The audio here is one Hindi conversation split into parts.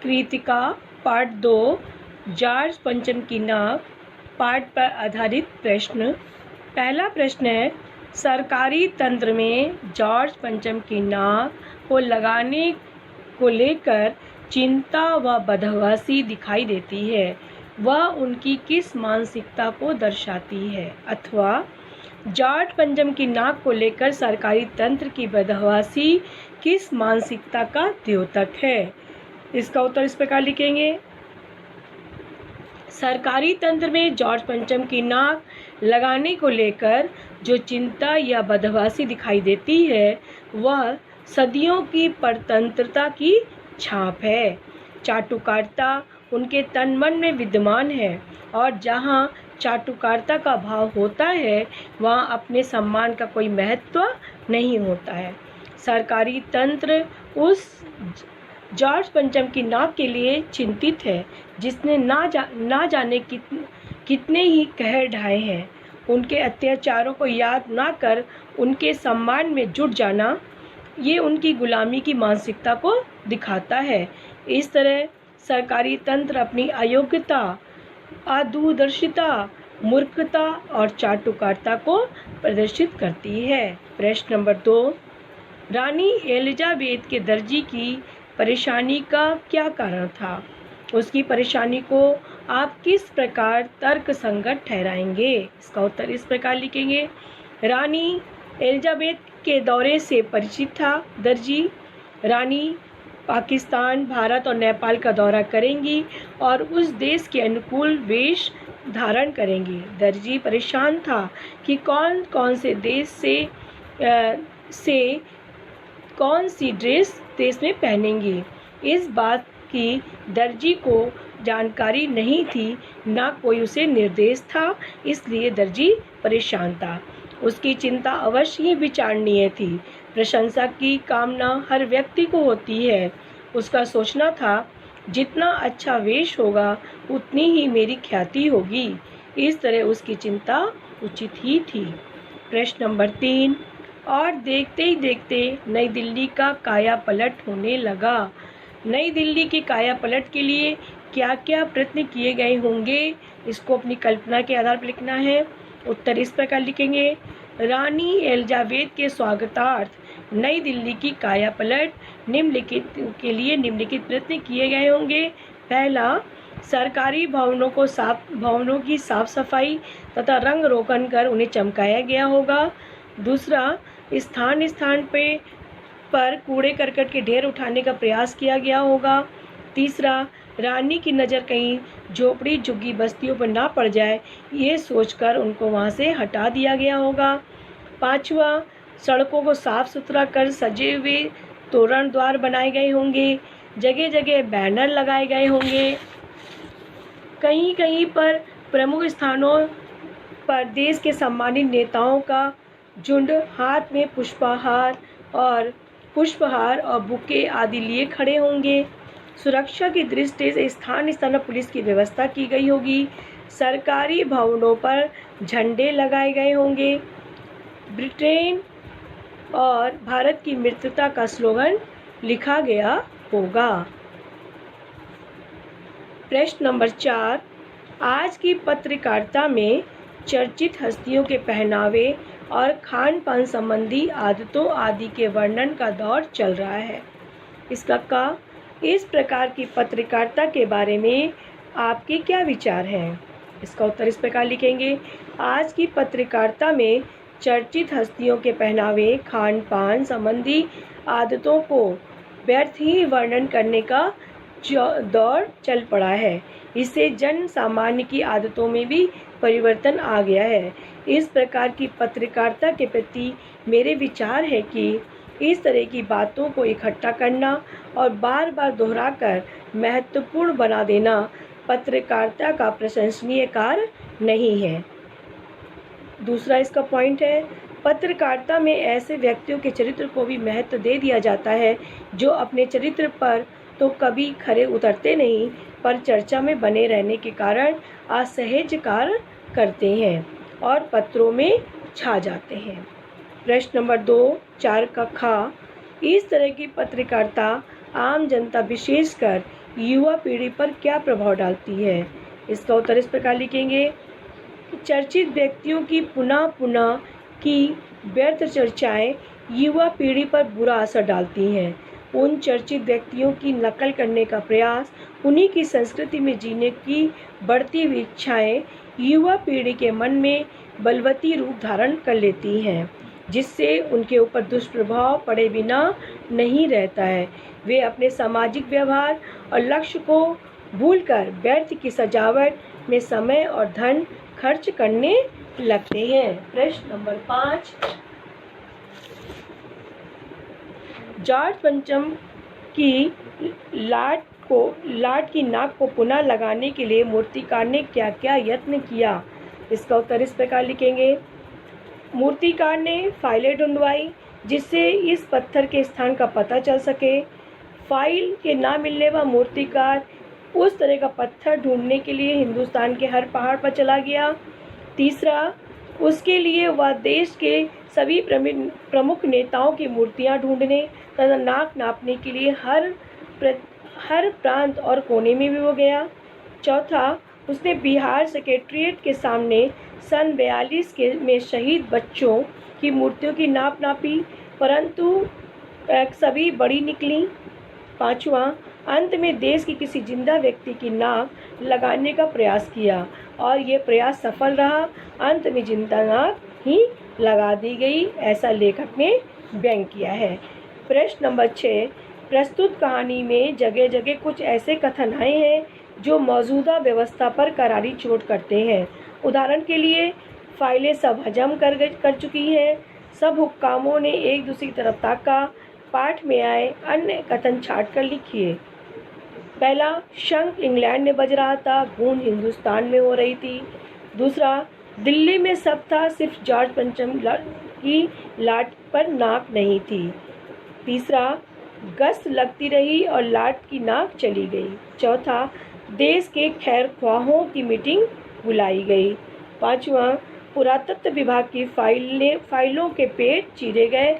कृतिका पार्ट 2 जॉर्ज पंचम की नाव पाठ पर आधारित प्रश्न। पहला प्रश्न है, सरकारी तंत्र में जॉर्ज पंचम की नाव को लगाने को लेकर चिंता व बदहवासी दिखाई देती है। वह उनकी किस मानसिकता को दर्शाती है? अथवा जॉर्ज पंचम की नाव को लेकर सरकारी तंत्र की बदहवासी किस मानसिकता का द्योतक है? इसका उत्तर इस प्रकार लिखेंगे। सरकारी तंत्र में जॉर्ज पंचम की नाक लगाने को लेकर जो चिंता या बदहवासी दिखाई देती है वह सदियों की परतंत्रता की छाप है। चाटुकारिता उनके तन मन में विद्यमान है और जहाँ चाटुकारिता का भाव होता है वहाँ अपने सम्मान का कोई महत्व नहीं होता है। सरकारी तंत्र उस जॉर्ज पंचम की नाव के लिए चिंतित है जिसने ना जाने कितने ही कहर ढाए हैं। उनके अत्याचारों को याद ना कर उनके सम्मान में जुट जाना, ये उनकी गुलामी की मानसिकता को दिखाता है। इस तरह सरकारी तंत्र अपनी अयोग्यता, अदूरदर्शिता, मूर्खता और चाटुकारिता को प्रदर्शित करती है। प्रश्न नंबर 2, रानी एलिजाबेथ के दर्जी की परेशानी का क्या कारण था? उसकी परेशानी को आप किस प्रकार तर्क संगत ठहराएंगे? इसका उत्तर इस प्रकार लिखेंगे। रानी एलिजाबेथ के दौरे से परिचित था दर्जी। रानी पाकिस्तान, भारत और नेपाल का दौरा करेंगी और उस देश के अनुकूल वेश धारण करेंगी। दर्जी परेशान था कि कौन कौन से देश से कौन सी ड्रेस देश में पहनेंगी। इस बात की दर्जी को जानकारी नहीं थी, ना कोई उसे निर्देश था, इसलिए दर्जी परेशान था। उसकी चिंता अवश्य ही विचारणीय थी। प्रशंसा की कामना हर व्यक्ति को होती है। उसका सोचना था, जितना अच्छा वेश होगा उतनी ही मेरी ख्याति होगी। इस तरह उसकी चिंता उचित ही थी। प्रश्न नंबर 3, और देखते ही देखते नई दिल्ली का काया पलट होने लगा। नई दिल्ली की काया पलट के लिए क्या क्या प्रयत्न किए गए होंगे, इसको अपनी कल्पना के आधार पर लिखना है। उत्तर इस प्रकार लिखेंगे। रानी एलिजाबेथ के स्वागतार्थ नई दिल्ली की काया पलट निम्नलिखित प्रयत्न किए गए होंगे। पहला, सरकारी भवनों की साफ सफाई तथा रंग रोगन कर उन्हें चमकाया गया होगा। दूसरा, स्थान स्थान पर कूड़े करकट के ढेर उठाने का प्रयास किया गया होगा। तीसरा, रानी की नज़र कहीं झोपड़ी झुग्गी बस्तियों पर ना पड़ जाए, ये सोचकर उनको वहाँ से हटा दिया गया होगा। पांचवा, सड़कों को साफ सुथरा कर सजे हुए तोरण द्वार बनाए गए होंगे। जगह जगह बैनर लगाए गए होंगे। कहीं कहीं पर प्रमुख स्थानों पर देश के सम्मानित नेताओं का झुंड हाथ में पुष्पहार और बुके आदि लिए खड़े होंगे। सुरक्षा की दृष्टि से स्थान स्थान पर पुलिस की व्यवस्था की गई होगी। सरकारी भवनों पर झंडे लगाए गए होंगे। ब्रिटेन और भारत की मित्रता का स्लोगन लिखा गया होगा। प्रश्न नंबर 4, आज की पत्रकारिता में चर्चित हस्तियों के पहनावे और खान पान संबंधी आदतों आदि के वर्णन का दौर चल रहा है। इस प्रकार की पत्रकारिता के बारे में आपके क्या विचार हैं? इसका उत्तर इस प्रकार लिखेंगे। आज की पत्रकारिता में चर्चित हस्तियों के पहनावे, खान पान संबंधी आदतों को व्यर्थ ही वर्णन करने का दौर चल पड़ा है। इससे जन सामान्य की आदतों में भी परिवर्तन आ गया है। इस प्रकार की पत्रकारिता के प्रति मेरे विचार है कि इस तरह की बातों को इकट्ठा करना और बार बार दोहराकर महत्वपूर्ण बना देना पत्रकारिता का प्रशंसनीय कार्य नहीं है। दूसरा इसका पॉइंट है, पत्रकारिता में ऐसे व्यक्तियों के चरित्र को भी महत्व दे दिया जाता है जो अपने चरित्र पर तो कभी खरे उतरते नहीं, पर चर्चा में बने रहने के कारण असहज कार्य करते हैं और पत्रों में छा जाते हैं। प्रश्न नंबर 2, 4 का खा, इस तरह की पत्रकारिता आम जनता विशेषकर युवा पीढ़ी पर क्या प्रभाव डालती है? इसका उत्तर इस प्रकार लिखेंगे। चर्चित व्यक्तियों की पुनः पुनः की व्यर्थ चर्चाएं युवा पीढ़ी पर बुरा असर डालती हैं। उन चर्चित व्यक्तियों की नकल करने का प्रयास, उन्हीं की संस्कृति में जीने की बढ़ती हुई इच्छाएं युवा पीढ़ी के मन में बलवती रूप धारण कर लेती हैं, जिससे उनके ऊपर दुष्प्रभाव पड़े बिना नहीं रहता है। वे अपने सामाजिक व्यवहार और लक्ष्य को भूलकर व्यर्थ की सजावट में समय और धन खर्च करने लगते हैं। प्रश्न नंबर 5, जॉर्ज पंचम की लाट की नाक को पुनः लगाने के लिए मूर्तिकार ने क्या क्या यत्न किया? इसका उत्तर इस प्रकार लिखेंगे। मूर्तिकार ने फाइलें ढूंढवाई जिससे इस पत्थर के स्थान का पता चल सके। फाइल के ना मिलने पर मूर्तिकार उस तरह का पत्थर ढूंढने के लिए हिंदुस्तान के हर पहाड़ पर चला गया। तीसरा, उसके लिए वह देश के सभी प्रमुख नेताओं की मूर्तियां ढूंढने तथा नाक नापने के लिए हर प्रांत और कोने में भी वो गया। चौथा, उसने बिहार सेक्रेटेरिएट के सामने सन 42 में शहीद बच्चों की मूर्तियों की नाप नापी, परंतु सभी बड़ी निकली। पांचवा, अंत में देश की किसी जिंदा व्यक्ति की नाक लगाने का प्रयास किया और ये प्रयास सफल रहा। अंत में जिंदा नाक ही लगा दी गई, ऐसा लेखक ने व्यंग किया है। प्रश्न नंबर 6, प्रस्तुत कहानी में जगह जगह कुछ ऐसे कथन आए हैं जो मौजूदा व्यवस्था पर करारी चोट करते हैं। उदाहरण के लिए, फाइलें सब हजम कर चुकी हैं, सब हुक्कामों ने एक दूसरे की तरफ ताका, पाठ में आए अन्य कथन छाट कर लिखिए। पहला, शंख इंग्लैंड में बज रहा था, गूंज हिंदुस्तान में हो रही थी। दूसरा, दिल्ली में सब था, सिर्फ जॉर्ज पंचम की लाट पर नाक नहीं थी। तीसरा, गश्त लगती रही और लाट की नाक चली गई। चौथा, देश के खैर ख्वाहों की मीटिंग बुलाई गई। पांचवा, पुरातत्व विभाग की फाइलों के पेट चीरे गए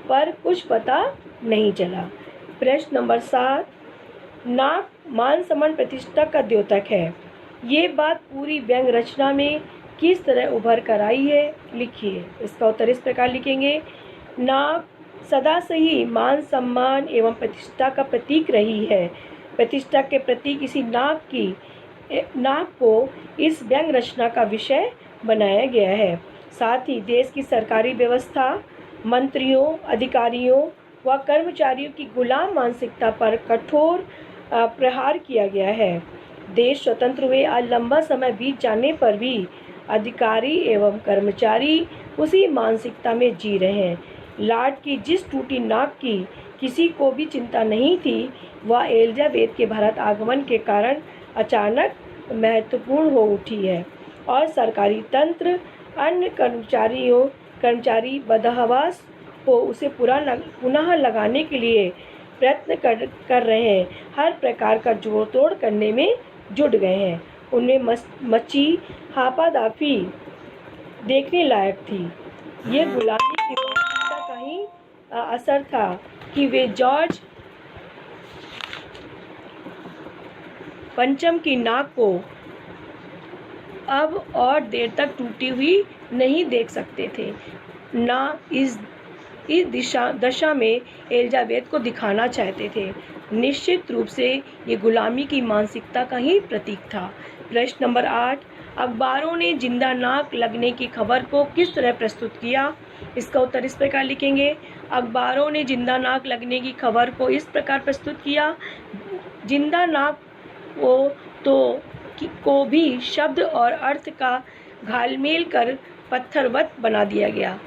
पर कुछ पता नहीं चला। प्रश्न नंबर 7, नाक मान सम्मान प्रतिष्ठा का द्योतक है। ये बात पूरी व्यंग रचना में किस तरह उभर कर आई है? लिखिए। इसका उत्तर इस प्रकार लिखेंगे। नाक सदा से ही मान सम्मान एवं प्रतिष्ठा का प्रतीक रही है। प्रतिष्ठा के प्रति किसी नाक को इस व्यंग रचना का विषय बनाया गया है। साथ ही देश की सरकारी व्यवस्था, मंत्रियों, अधिकारियों व कर्मचारियों की गुलाम मानसिकता पर कठोर प्रहार किया गया है। देश स्वतंत्र हुए आज लंबा समय बीत जाने पर भी अधिकारी एवं कर्मचारी उसी मानसिकता में जी रहे हैं। लाट की जिस टूटी नाक की किसी को भी चिंता नहीं थी, वह एलिजाबेथ के भारत आगमन के कारण अचानक महत्वपूर्ण हो उठी है और सरकारी तंत्र अन्य कर्मचारी बदहवास को उसे पुनः लगाने के लिए प्रयत्न कर रहे हैं। हर प्रकार का जोड़ तोड़ करने में जुट गए हैं। उनमें मची हापादाफी देखने लायक थी। ये गुलामी की मानसिकता का ही असर था कि वे जॉर्ज पंचम की नाक को अब और देर तक टूटी हुई नहीं देख सकते थे, ना इस दशा में एलिजाबेथ को दिखाना चाहते थे। निश्चित रूप से ये गुलामी की मानसिकता का ही प्रतीक था। प्रश्न नंबर 8, अखबारों ने जिंदा नाक लगने की खबर को किस तरह प्रस्तुत किया? इसका उत्तर इस प्रकार लिखेंगे। अखबारों ने जिंदा नाक लगने की खबर को इस प्रकार प्रस्तुत किया। जिंदा नाक को भी शब्द और अर्थ का घालमेल कर पत्थरवत बना दिया गया।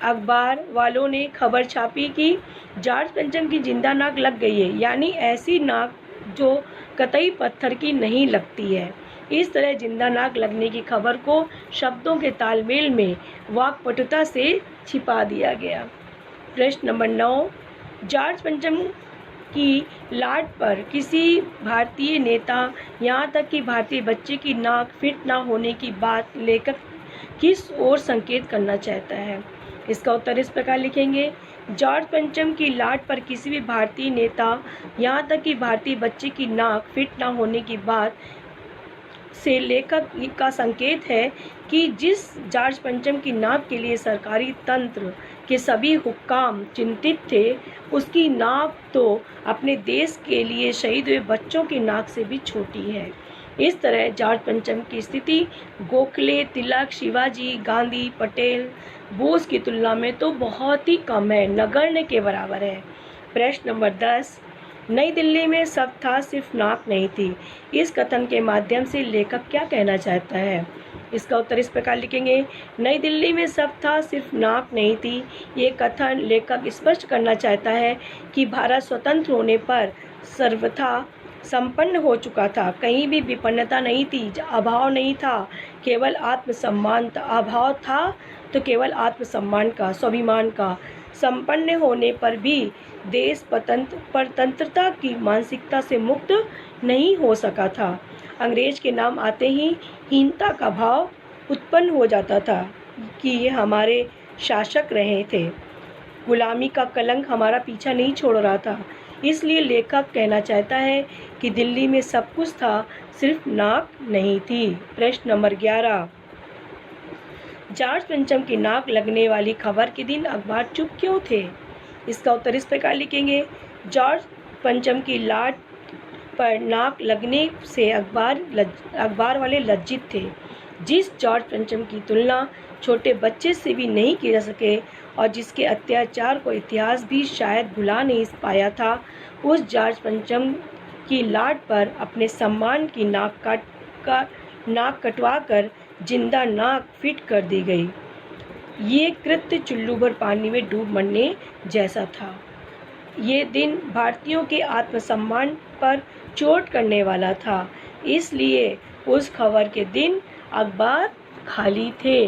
अखबार वालों ने खबर छापी कि जॉर्ज पंचम की जिंदा नाक लग गई है, यानी ऐसी नाक जो कतई पत्थर की नहीं लगती है। इस तरह जिंदा नाक लगने की खबर को शब्दों के तालमेल में वाक्पटुता से छिपा दिया गया। प्रश्न नंबर 9, जॉर्ज पंचम की लाट पर किसी भारतीय नेता, यहाँ तक कि भारतीय बच्चे की नाक फिट ना होने की बात लेखक किस ओर संकेत करना चाहता है? इसका उत्तर इस प्रकार लिखेंगे। जॉर्ज पंचम की लाट पर किसी भी भारतीय नेता, यहाँ तक कि भारतीय बच्चे की नाक फिट न होने की बात से लेखक का संकेत है कि जिस जॉर्ज पंचम की नाक के लिए सरकारी तंत्र के सभी हुक्काम चिंतित थे, उसकी नाक तो अपने देश के लिए शहीद हुए बच्चों की नाक से भी छोटी है। इस तरह जॉर्ज पंचम की स्थिति गोखले, तिलक, शिवाजी, गांधी, पटेल, बोस की तुलना में तो बहुत ही कम है, नगण्य के बराबर है। प्रश्न नंबर 10, नई दिल्ली में सब था सिर्फ नाक नहीं थी। इस कथन के माध्यम से लेखक क्या कहना चाहता है? इसका उत्तर इस प्रकार लिखेंगे, नई दिल्ली में सब था सिर्फ नाक नहीं थी। ये कथन लेखक स्पष्ट करना चाहता है कि भारत स्वतंत्र होने पर सर्वथा संपन्न हो चुका था। कहीं भी विपन्नता नहीं थी, अभाव नहीं था, केवल आत्मसम्मान था। अभाव था तो केवल आत्मसम्मान का, स्वाभिमान का। संपन्न होने पर भी देश परतंत्रता की मानसिकता से मुक्त नहीं हो सका था। अंग्रेज के नाम आते ही हीनता का भाव उत्पन्न हो जाता था कि ये हमारे शासक रहे थे। गुलामी का कलंक हमारा पीछा नहीं छोड़ रहा था। इसलिए लेखक कहना चाहता है कि दिल्ली में सब कुछ था, सिर्फ नाक नहीं थी। प्रश्न नंबर 11, जॉर्ज पंचम की नाक लगने वाली खबर के दिन अखबार चुप क्यों थे? इसका उत्तर इस प्रकार लिखेंगे, जॉर्ज पंचम की लाट पर नाक लगने से अखबार वाले लज्जित थे। जिस जॉर्ज पंचम की तुलना छोटे बच्चे से भी नहीं की जा सके और जिसके अत्याचार को इतिहास भी शायद भुला नहीं पाया था, उस जॉर्ज पंचम की लाट पर अपने सम्मान की नाक कटवा कर जिंदा नाक फिट कर दी गई। ये कृत्य चुल्लू भर पानी में डूब मरने जैसा था। ये दिन भारतीयों के आत्मसम्मान पर चोट करने वाला था। इसलिए उस खबर के दिन अखबार खाली थे।